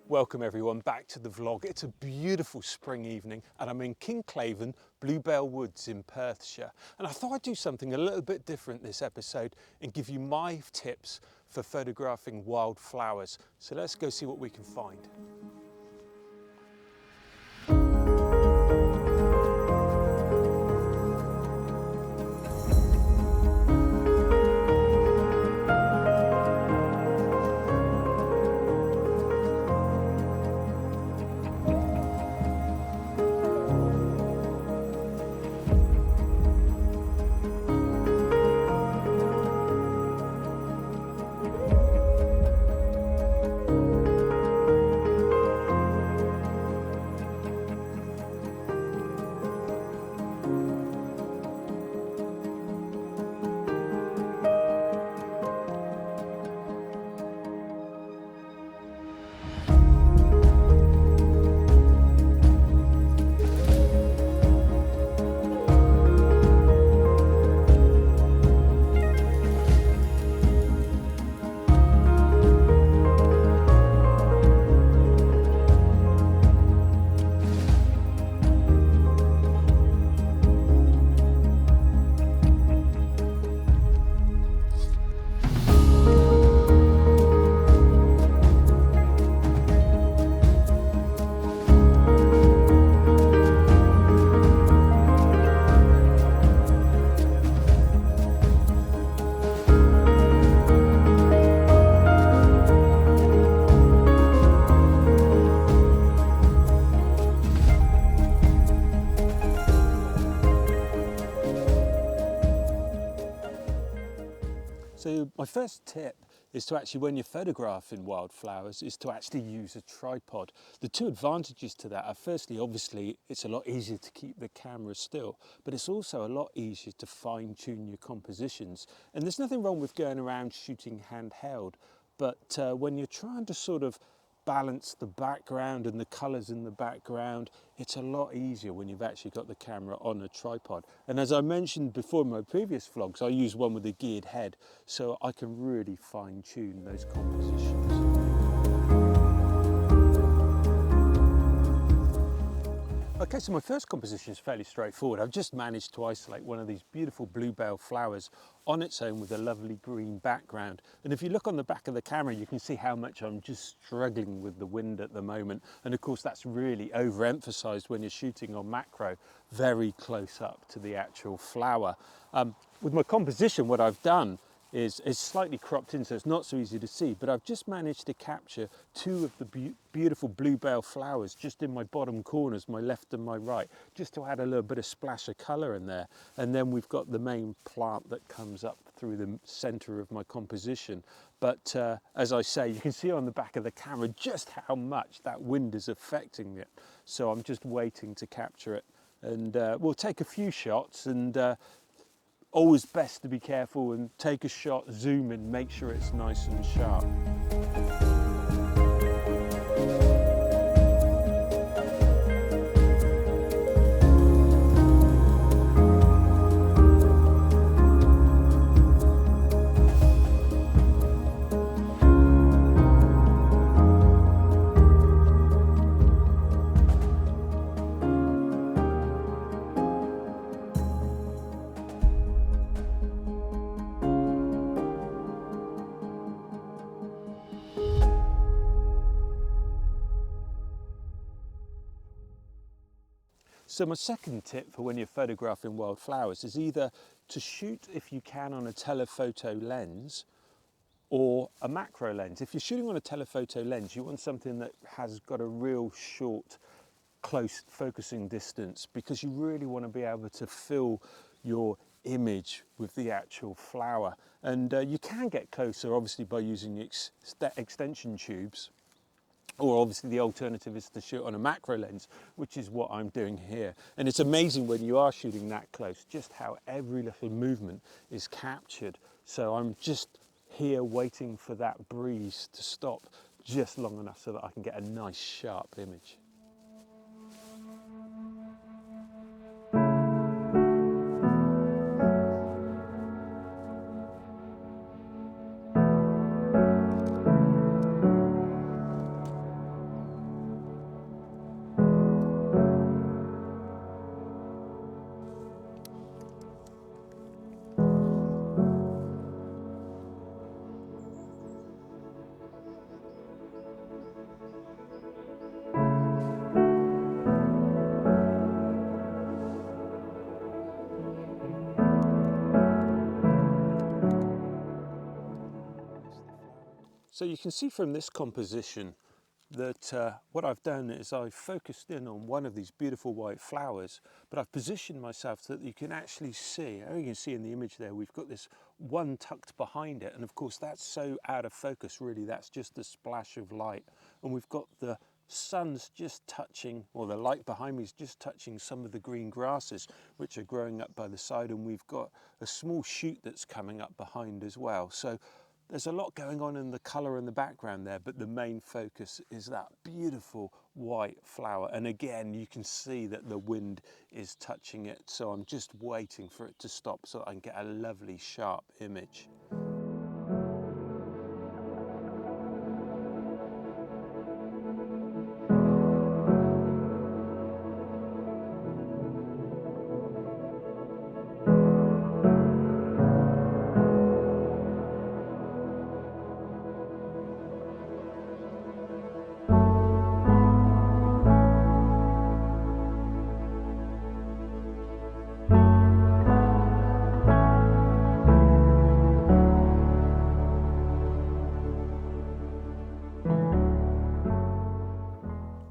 Welcome everyone back to the vlog. It's a beautiful spring evening and I'm in Kinclaven, Bluebell Woods in Perthshire. And I thought I'd do something a little bit different this episode and give you my tips for photographing wildflowers. So let's go see what we can find. So my first tip is to actually, when you're photographing wildflowers, is to actually use a tripod. The two advantages to that are, firstly, obviously, it's a lot easier to keep the camera still, but it's also a lot easier to fine-tune your compositions. And there's nothing wrong with going around shooting handheld, but when you're trying to sort of balance the background and the colours in the background, it's a lot easier when you've actually got the camera on a tripod. And as I mentioned before in my previous vlogs, I use one with a geared head, so I can really fine-tune those compositions. Okay, so my first composition is fairly straightforward. I've just managed to isolate one of these beautiful bluebell flowers on its own with a lovely green background. And if you look on the back of the camera, you can see how much I'm just struggling with the wind at the moment. And of course, that's really overemphasized when you're shooting on macro, very close up to the actual flower. With my composition, what I've done is slightly cropped in, so it's not so easy to see, but I've just managed to capture two of the beautiful bluebell flowers just in my bottom corners, my left and my right, just to add a little bit of splash of colour in there. And then we've got the main plant that comes up through the centre of my composition. But as I say, you can see on the back of the camera just how much that wind is affecting it. So I'm just waiting to capture it. And we'll take a few shots, and always best to be careful and take a shot, zoom in, make sure it's nice and sharp. So my second tip for when you're photographing wildflowers is either to shoot, if you can, on a telephoto lens, or a macro lens. If you're shooting on a telephoto lens, you want something that has got a real short, close focusing distance, because you really want to be able to fill your image with the actual flower. And you can get closer obviously by using extension tubes, or obviously the alternative is to shoot on a macro lens, which is what I'm doing here. And it's amazing when you are shooting that close, just how every little movement is captured. So I'm just here waiting for that breeze to stop just long enough so that I can get a nice sharp image. So you can see from this composition that what I've done is I've focused in on one of these beautiful white flowers, but I've positioned myself so that you can actually see, you can see in the image there, we've got this one tucked behind it, and of course that's so out of focus really, that's just a splash of light, and we've got the sun's just touching, or the light behind me is just touching some of the green grasses which are growing up by the side, and we've got a small shoot that's coming up behind as well. So there's a lot going on in the colour in the background there, but the main focus is that beautiful white flower. And again, you can see that the wind is touching it. So I'm just waiting for it to stop so that I can get a lovely sharp image.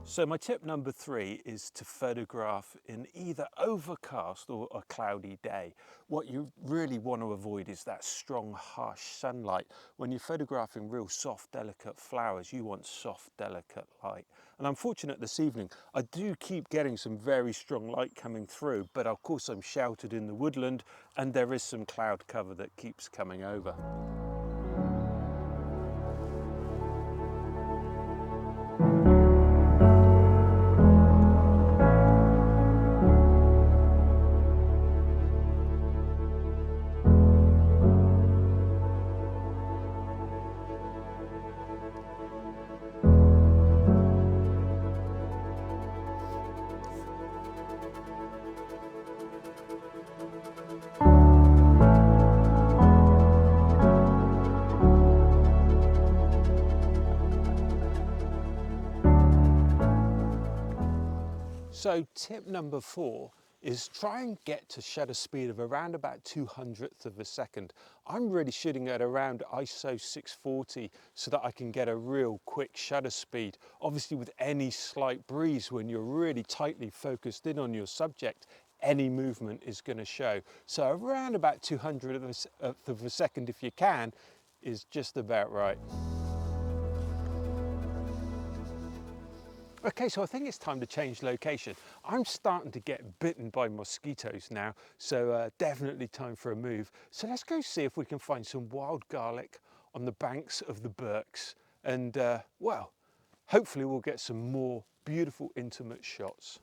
So my tip number 3 is to photograph in either overcast or a cloudy day. What you really want to avoid is that strong, harsh sunlight. When you're photographing real soft, delicate flowers, you want soft, delicate light. And I'm fortunate this evening, I do keep getting some very strong light coming through, but of course I'm sheltered in the woodland and there is some cloud cover that keeps coming over. So tip number 4 is try and get to shutter speed of around about 200th of a second. I'm really shooting at around ISO 640 so that I can get a real quick shutter speed. Obviously with any slight breeze, when you're really tightly focused in on your subject, any movement is going to show. So around about 200th of a second, if you can, is just about right. Okay, so I think it's time to change location. I'm starting to get bitten by mosquitoes now, so definitely time for a move. So let's go see if we can find some wild garlic on the banks of the Berks, and well, hopefully we'll get some more beautiful intimate shots.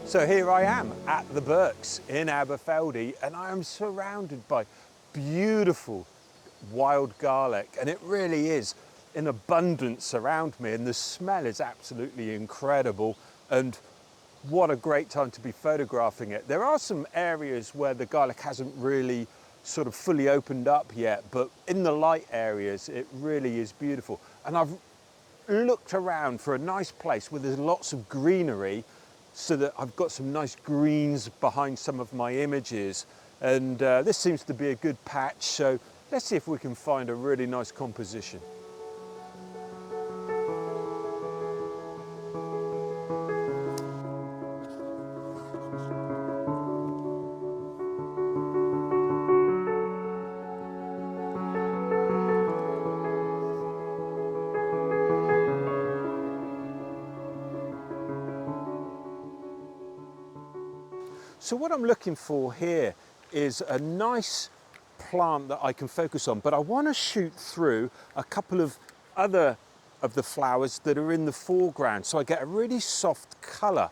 So here I am at the Berks in Aberfeldy, and I am surrounded by beautiful wild garlic, and it really is in abundance around me, and the smell is absolutely incredible. And what a great time to be photographing it. There are some areas where the garlic hasn't really sort of fully opened up yet, but in the light areas it really is beautiful. And I've looked around for a nice place where there's lots of greenery so that I've got some nice greens behind some of my images, and this seems to be a good patch, so let's see if we can find a really nice composition. So what I'm looking for here is a nice plant that I can focus on, but I want to shoot through a couple of other of the flowers that are in the foreground, so I get a really soft colour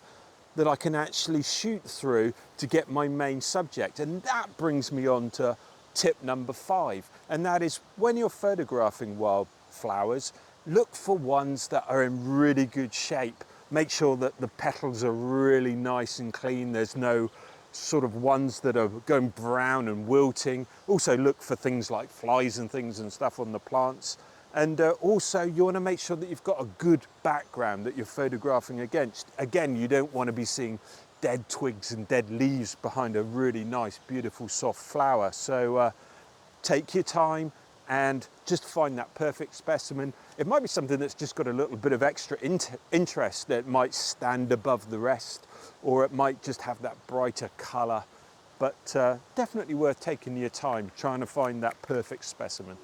that I can actually shoot through to get my main subject. And that brings me on to tip number 5, and that is when you're photographing wildflowers, look for ones that are in really good shape. Make sure that the petals are really nice and clean. There's no sort of ones that are going brown and wilting. Also look for things like flies and things and stuff on the plants. And also you want to make sure that you've got a good background that you're photographing against. Again, you don't want to be seeing dead twigs and dead leaves behind a really nice, beautiful, soft flower. So take your time and just find that perfect specimen. It might be something that's just got a little bit of extra interest that might stand above the rest, or it might just have that brighter colour. But definitely worth taking your time trying to find that perfect specimen.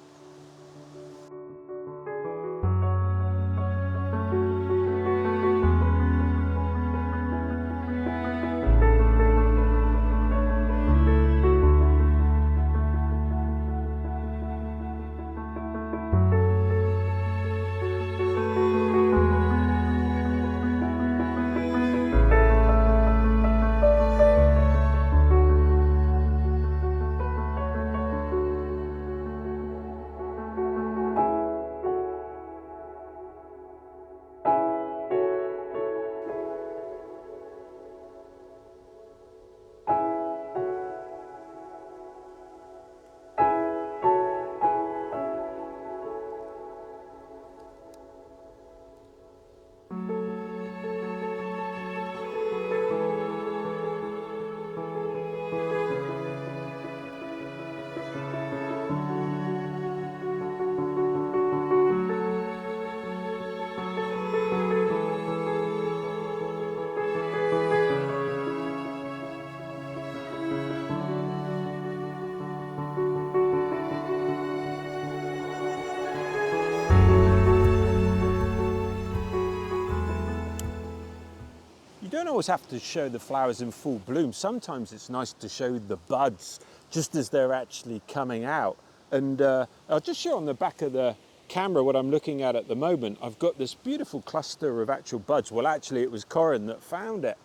You don't always have to show the flowers in full bloom. Sometimes it's nice to show the buds just as they're actually coming out. And I'll just show on the back of the camera what I'm looking at the moment. I've got this beautiful cluster of actual buds. Well, actually it was Corin that found it.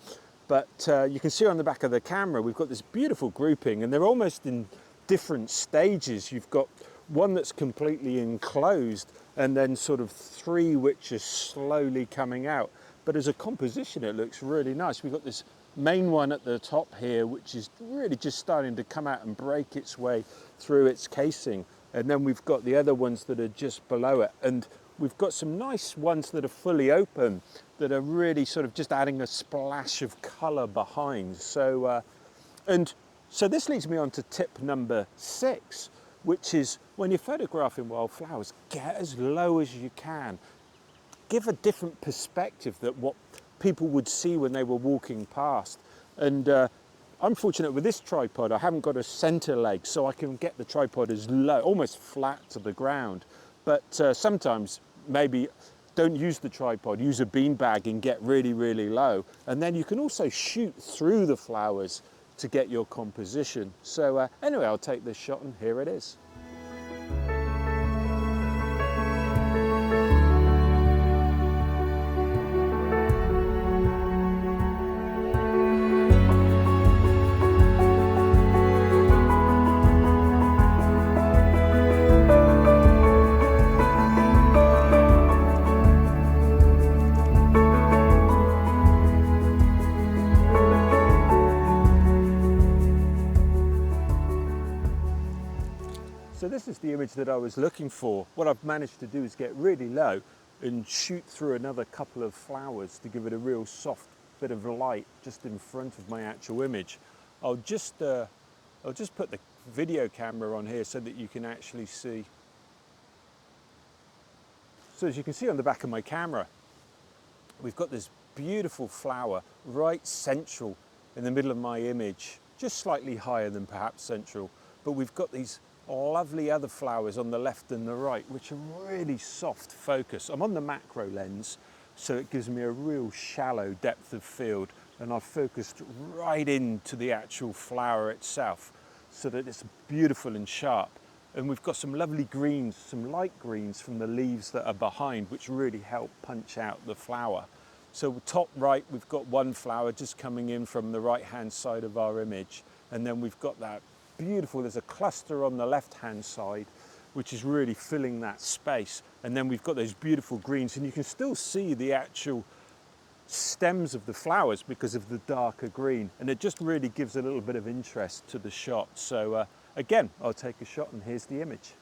But you can see on the back of the camera, we've got this beautiful grouping, and they're almost in different stages. You've got one that's completely enclosed, and then sort of 3 which are slowly coming out. But as a composition, it looks really nice. We've got this main one at the top here, which is really just starting to come out and break its way through its casing. And then we've got the other ones that are just below it. And we've got some nice ones that are fully open, that are really sort of just adding a splash of colour behind. So, so this leads me on to tip number 6, which is when you're photographing wildflowers, get as low as you can. Give a different perspective that what people would see when they were walking past. And I'm fortunate with this tripod, I haven't got a center leg, so I can get the tripod as low, almost flat to the ground. But sometimes maybe don't use the tripod, use a beanbag and get really, really low. And then you can also shoot through the flowers to get your composition. So anyway, I'll take this shot, and here it is. this is the image that I was looking for. What I've managed to do is get really low and shoot through another couple of flowers to give it a real soft bit of light just in front of my actual image. I'll just put the video camera on here so that you can actually see. So as you can see on the back of my camera, we've got this beautiful flower right central in the middle of my image, just slightly higher than perhaps central, but we've got these lovely other flowers on the left and the right, which are really soft focus. I'm on the macro lens, so it gives me a real shallow depth of field, and I've focused right into the actual flower itself so that it's beautiful and sharp. And we've got some lovely greens, some light greens from the leaves that are behind, which really help punch out the flower. So top right, we've got one flower just coming in from the right-hand side of our image. And then we've got that beautiful, there's a cluster on the left-hand side, which is really filling that space. And then we've got those beautiful greens, and you can still see the actual stems of the flowers because of the darker green. And it just really gives a little bit of interest to the shot. So again, I'll take a shot, and here's the image.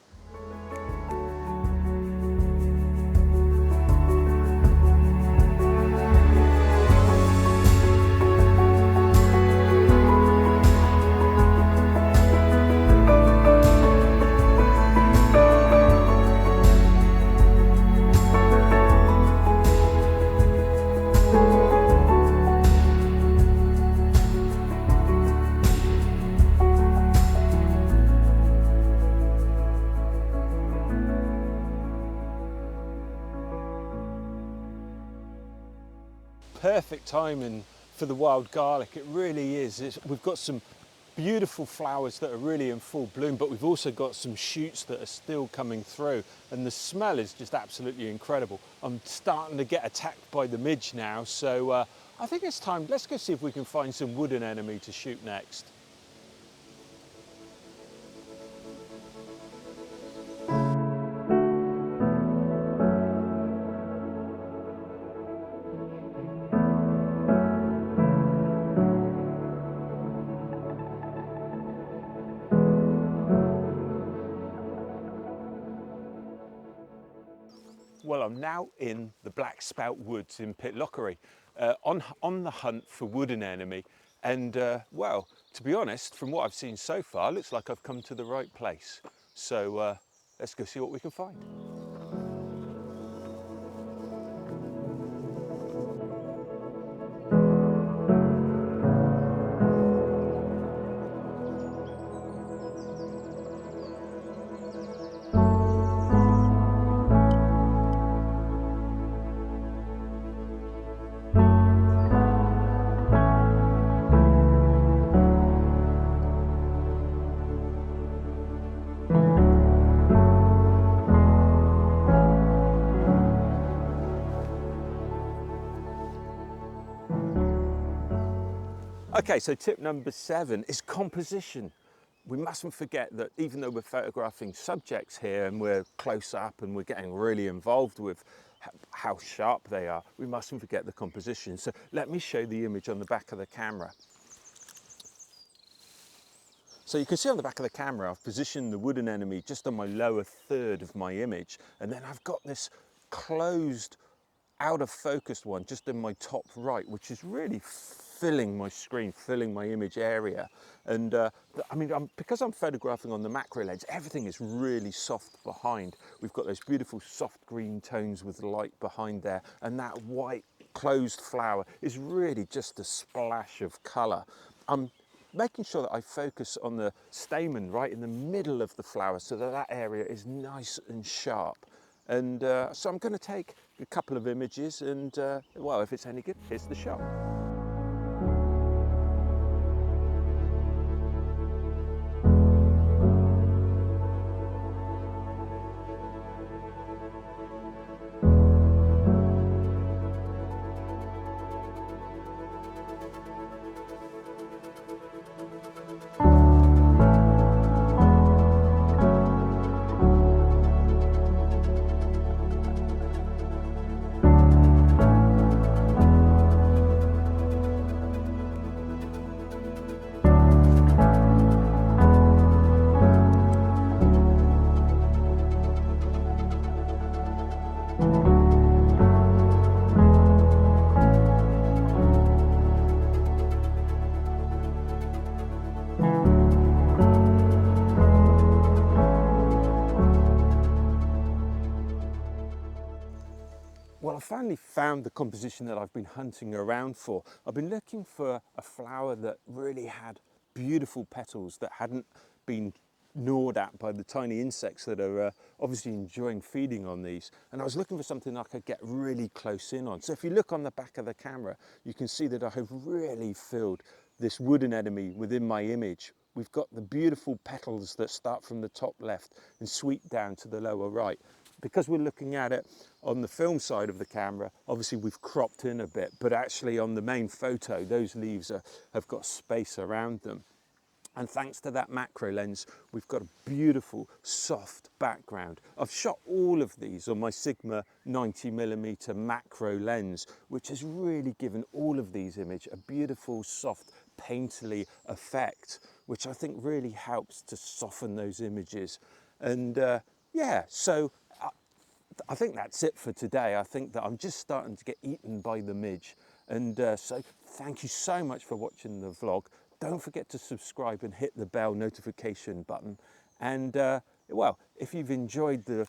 Perfect timing for the wild garlic, it really is. We've got some beautiful flowers that are really in full bloom, but we've also got some shoots that are still coming through, and the smell is just absolutely incredible. I'm starting to get attacked by the midge now, so I think it's time. Let's go see if we can find some wood anemone to shoot next. Well, I'm now in the Black Spout Woods in Pitlochry, on the hunt for wood anemone. And well, to be honest, from what I've seen so far, looks like I've come to the right place. So let's go see what we can find. Okay, so tip number 7 is composition. We mustn't forget that even though we're photographing subjects here and we're close up and we're getting really involved with how sharp they are, we mustn't forget the composition. So let me show the image on the back of the camera. So you can see on the back of the camera, I've positioned the wood anemone just on my lower third of my image, and then I've got this closed, out of focus one just in my top right, which is really filling my screen, filling my image area. And I mean, because I'm photographing on the macro lens, everything is really soft behind. We've got those beautiful soft green tones with light behind there, and that white closed flower is really just a splash of colour. I'm making sure that I focus on the stamen right in the middle of the flower so that that area is nice and sharp. And so I'm going to take a couple of images, and well, if it's any good, here's the shot. finally found the composition that I've been hunting around for. I've been looking for a flower that really had beautiful petals that hadn't been gnawed at by the tiny insects that are obviously enjoying feeding on these. And I was looking for something I could get really close in on. So if you look on the back of the camera, you can see that I have really filled this wood anemone within my image. We've got the beautiful petals that start from the top left and sweep down to the lower right. Because we're looking at it on the film side of the camera, obviously we've cropped in a bit, but actually on the main photo, those leaves have got space around them. And thanks to that macro lens, we've got a beautiful, soft background. I've shot all of these on my Sigma 90mm macro lens, which has really given all of these images a beautiful, soft, painterly effect, which I think really helps to soften those images. And yeah, so I think that's it for today. I think that I'm just starting to get eaten by the midge. And so thank you so much for watching the vlog. Don't forget to subscribe and hit the bell notification button. And well, if you've enjoyed the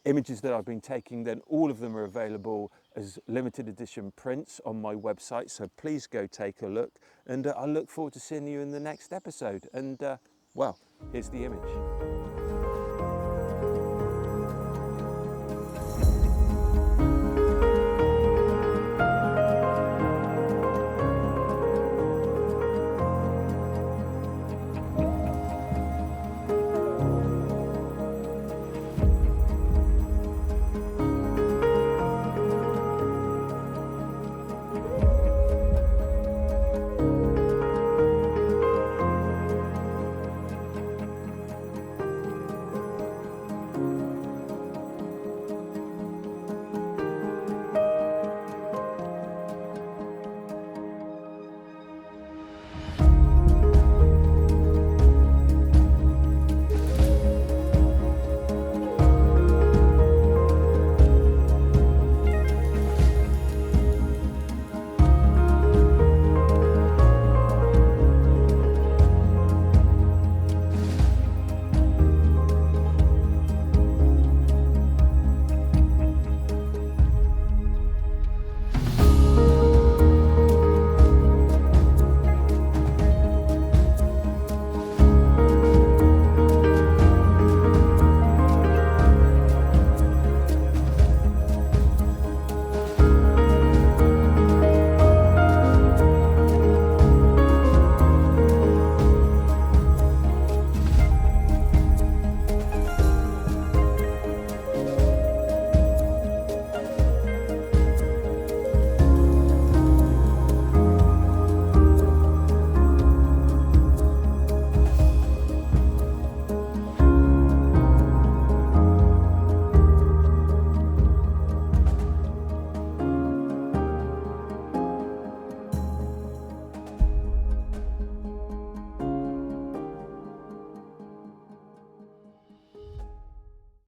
images that I've been taking, then all of them are available as limited edition prints on my website. So please go take a look. And I look forward to seeing you in the next episode. And well, here's the image.